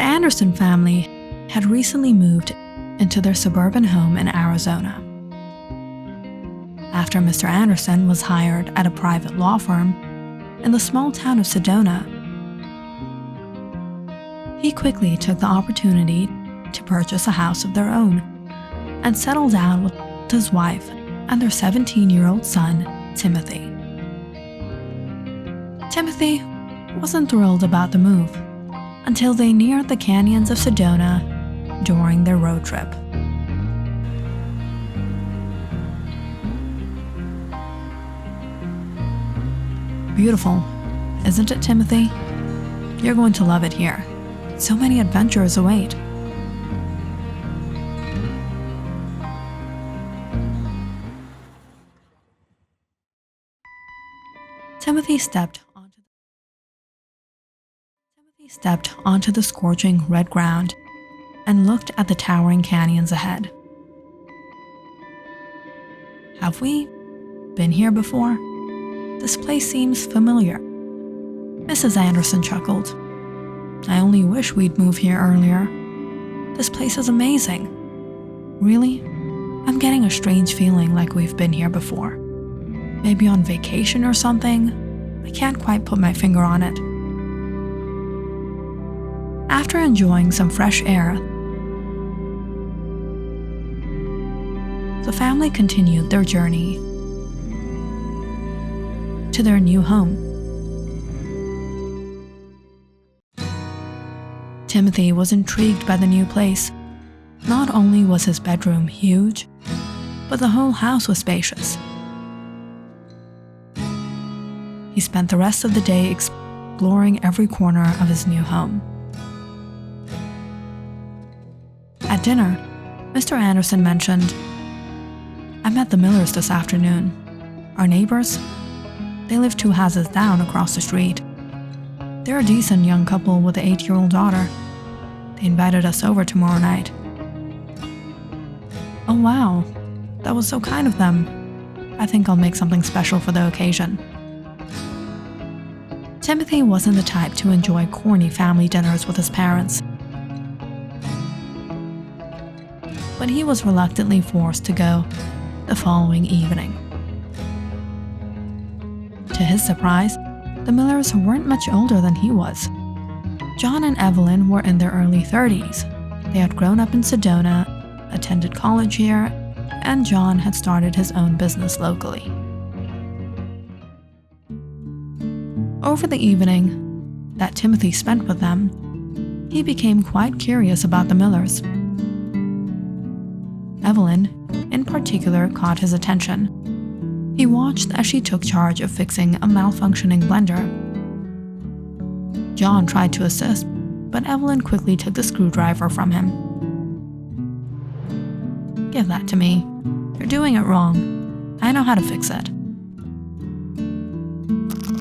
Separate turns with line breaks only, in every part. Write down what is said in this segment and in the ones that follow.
The Anderson family had recently moved into their suburban home in Arizona. After Mr. Anderson was hired at a private law firm in the small town of Sedona, he quickly took the opportunity to purchase a house of their own and settle down with his wife and their 17-year-old son, Timothy. Timothy wasn't thrilled about the move until they neared the canyons of Sedona during their road trip. Beautiful, isn't it, Timothy? You're going to love it here. So many adventures await. Timothy stepped onto the scorching red ground and looked at the towering canyons ahead. Have we been here before? This place seems familiar. Mrs. Anderson chuckled. I only wish we'd moved here earlier. This place is amazing. Really? I'm getting a strange feeling like we've been here before. Maybe on vacation or something? I can't quite put my finger on it. After enjoying some fresh air, the family continued their journey to their new home. Timothy was intrigued by the new place. Not only was his bedroom huge, but the whole house was spacious. He spent the rest of the day exploring every corner of his new home. At dinner, Mr. Anderson mentioned, I met the Millers this afternoon. Our neighbors? They live 2 houses down across the street. They're a decent young couple with an 8-year-old daughter. They invited us over tomorrow night. Oh wow, that was so kind of them. I think I'll make something special for the occasion. Timothy wasn't the type to enjoy corny family dinners with his parents, but he was reluctantly forced to go the following evening. To his surprise, the Millers weren't much older than he was. John and Evelyn were in their early 30s. They had grown up in Sedona, attended college here, and John had started his own business locally. Over the evening that Timothy spent with them, he became quite curious about the Millers. Evelyn, in particular, caught his attention. He watched as she took charge of fixing a malfunctioning blender. John tried to assist, but Evelyn quickly took the screwdriver from him. Give that to me. You're doing it wrong. I know how to fix it.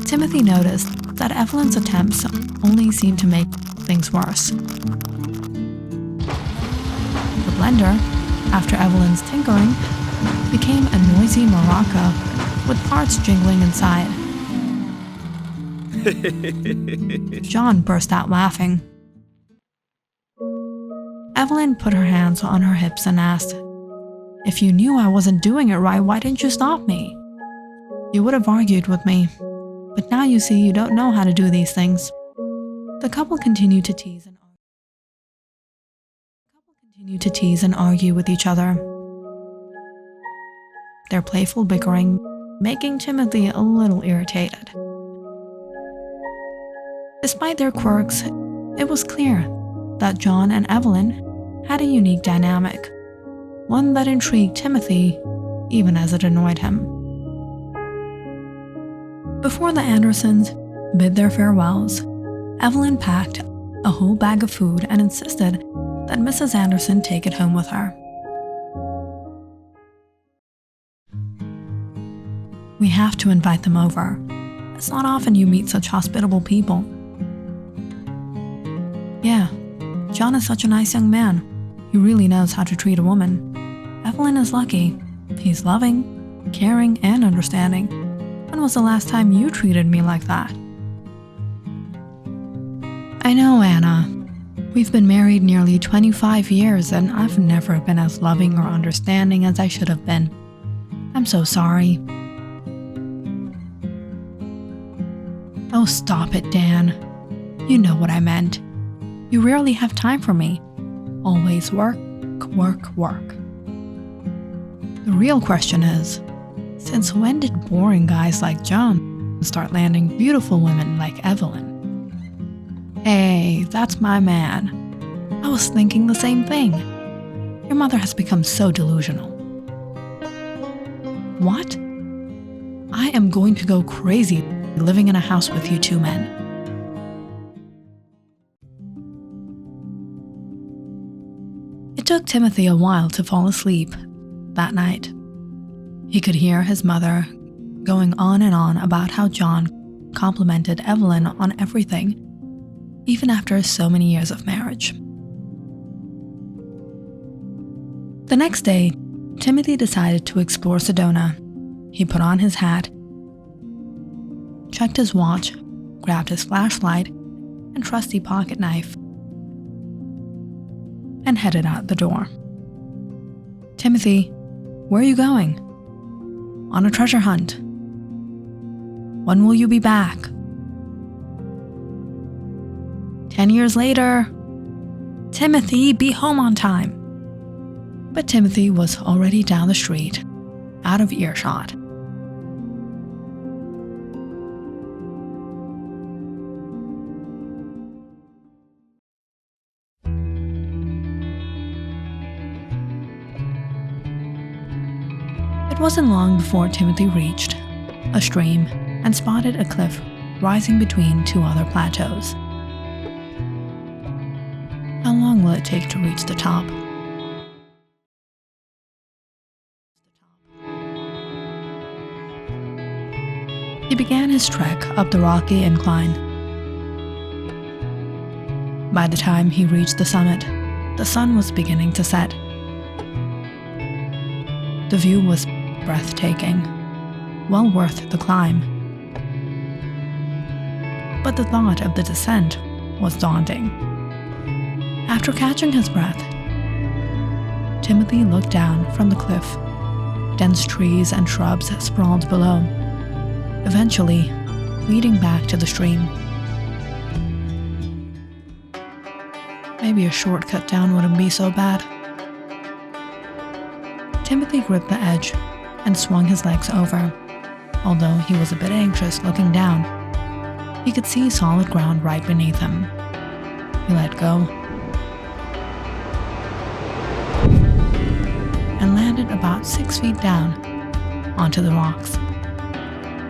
Timothy noticed that Evelyn's attempts only seemed to make things worse. The blender, after Evelyn's tinkering, became a noisy maraca with parts jingling inside. John burst out laughing. Evelyn put her hands on her hips and asked, If you knew I wasn't doing it right, why didn't you stop me? You would have argued with me, but now you see you don't know how to do these things. The couple continued to tease and argue with each other, their playful bickering making Timothy a little irritated. Despite their quirks, it was clear that John and Evelyn had a unique dynamic, one that intrigued Timothy even as it annoyed him. Before the Andersons bid their farewells, Evelyn packed a whole bag of food and insisted that Mrs. Anderson take it home with her. We have to invite them over. It's not often you meet such hospitable people. Yeah, John is such a nice young man. He really knows how to treat a woman. Evelyn is lucky. He's loving, caring, and understanding. When was the last time you treated me like that? I know, Anna. We've been married nearly 25 years and I've never been as loving or understanding as I should have been. I'm so sorry. Oh, stop it, Dan. You know what I meant. You rarely have time for me. Always work, work, work. The real question is, since when did boring guys like John start landing beautiful women like Evelyn? Hey, that's my man. I was thinking the same thing. Your mother has become so delusional. What? I am going to go crazy living in a house with you two men. It took Timothy a while to fall asleep that night. He could hear his mother going on and on about how John complimented Evelyn on everything, even after so many years of marriage. The next day, Timothy decided to explore Sedona. He put on his hat, checked his watch, grabbed his flashlight and trusty pocket knife, and headed out the door. Timothy, where are you going? On a treasure hunt. When will you be back? 10 years later. Timothy, be home on time. But Timothy was already down the street, out of earshot. It wasn't long before Timothy reached a stream and spotted a cliff rising between two other plateaus. How long will it take to reach the top? He began his trek up the rocky incline. By the time he reached the summit, the sun was beginning to set. The view was breathtaking, well worth the climb. But the thought of the descent was daunting. After catching his breath, Timothy looked down from the cliff. Dense trees and shrubs sprawled below, eventually leading back to the stream. Maybe a shortcut down wouldn't be so bad. Timothy gripped the edge and swung his legs over. Although he was a bit anxious looking down, he could see solid ground right beneath him. He let go and landed about 6 feet down onto the rocks.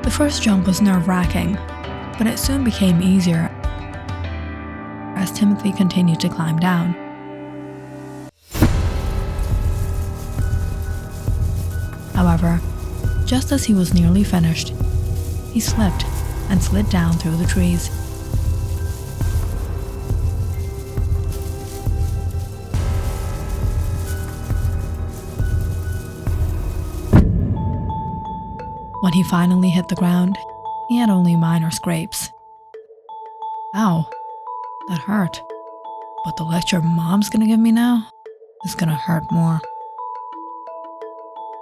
The first jump was nerve-wracking, but it soon became easier as Timothy continued to climb down. However, just as he was nearly finished, he slipped and slid down through the trees. When he finally hit the ground, he had only minor scrapes. Ow, that hurt. But the lecture Mom's gonna give me now is gonna hurt more.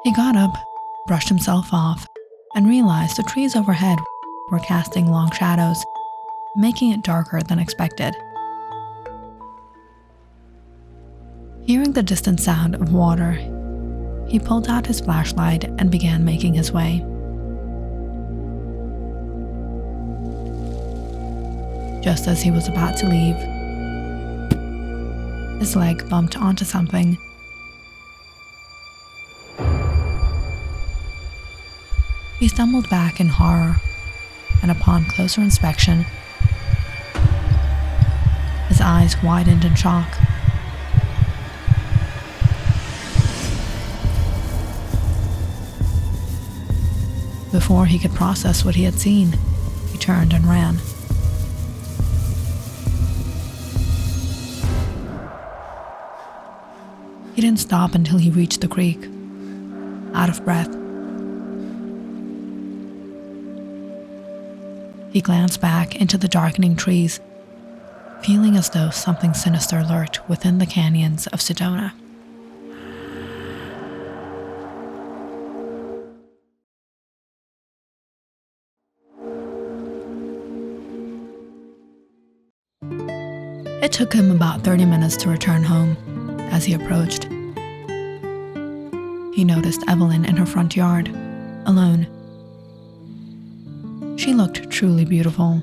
He got up, brushed himself off, and realized the trees overhead were casting long shadows, making it darker than expected. Hearing the distant sound of water, he pulled out his flashlight and began making his way. Just as he was about to leave, his leg bumped onto something. He stumbled back in horror, and upon closer inspection, his eyes widened in shock. Before he could process what he had seen, he turned and ran. He didn't stop until he reached the creek, out of breath. He glanced back into the darkening trees feeling as though something sinister lurked within the canyons of Sedona. It took him about 30 minutes to return home. As he approached, he noticed Evelyn in her front yard, alone. She looked truly beautiful,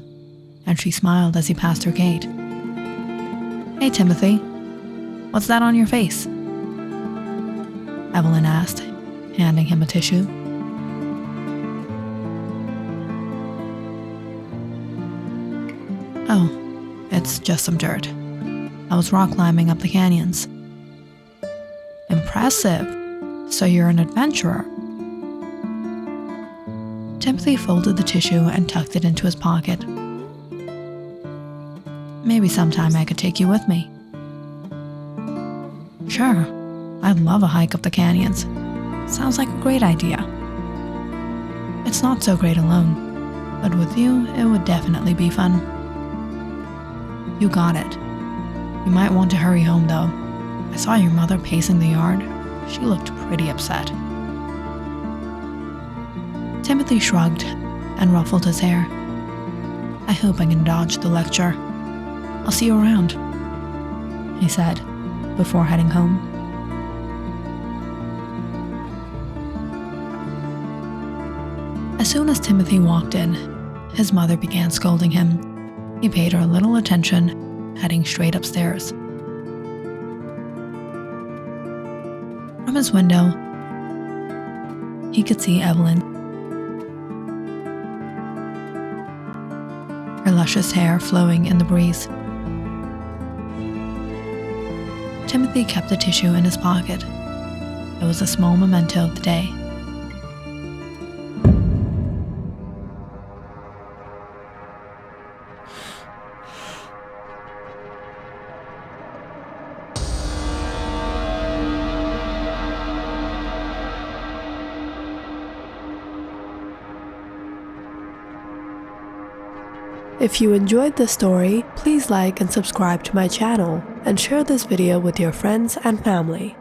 and she smiled as he passed her gate. "Hey, Timothy, what's that on your face?" Evelyn asked, handing him a tissue. "Oh, it's just some dirt. I was rock climbing up the canyons." "Impressive. So you're an adventurer." Timothy folded the tissue and tucked it into his pocket. "Maybe sometime I could take you with me." "Sure. I'd love a hike up the canyons. Sounds like a great idea." "It's not so great alone, but with you, it would definitely be fun." "You got it. You might want to hurry home, though. I saw your mother pacing the yard. She looked pretty upset." Timothy shrugged and ruffled his hair. "I hope I can dodge the lecture. I'll see you around," he said, before heading home. As soon as Timothy walked in, his mother began scolding him. He paid her little attention, heading straight upstairs. From his window, he could see Evelyn, her luscious hair flowing in the breeze. Timothy kept the tissue in his pocket. It was a small memento of the day.
If you enjoyed this story, please like and subscribe to my channel and share this video with your friends and family.